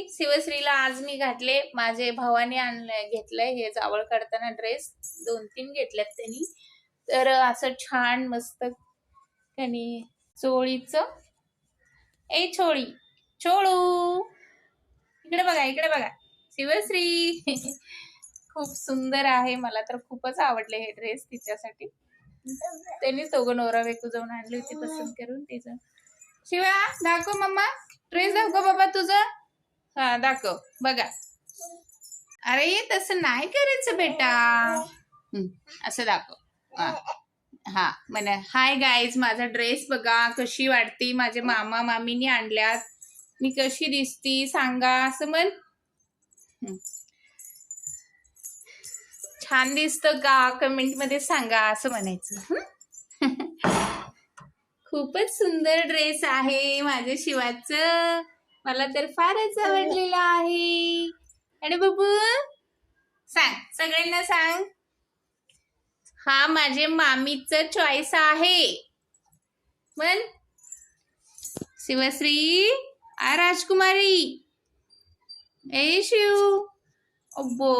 शिवश्रीला आज मी घातले. माझे भावाने घेतलंय हे जावळ काढताना ड्रेस. 2-3 घेतल्यात त्यांनी. तर असं छान मस्त त्यांनी चोळीचं छोळी छोळू इकडे बघा इकडे बघा शिवश्री खूप सुंदर आहे. मला तर खूपच आवडले हे ड्रेस तिच्यासाठी. त्यांनी दोघं नवरा बायको जाऊन आणली होती पसंत करून तिचं. शिवा दाखव मम्मा ड्रेस दाखव बाबा तुझं. हा दाखव बघा. अरे तसं नाही करायचं बेटा. असं दाखव. हा म्हणे हाय गाईज माझा ड्रेस बघा कशी वाटती. माझे मामा मामीनी आणल्यात. मी कशी दिसती सांगा असं म्हण. छान दिसतं का कमेंट मध्ये सांगा असं म्हणायचं. खूपच सुंदर ड्रेस आहे माझ्या शिवाचं. मला तर फारच आवडलेला आहे. आणि बाबू सांग सगळ्यांना सांग. हा माझे मामीचं चॉईस आहे. म्हण शिवश्री आ राजकुमारी ए शिव अब्बो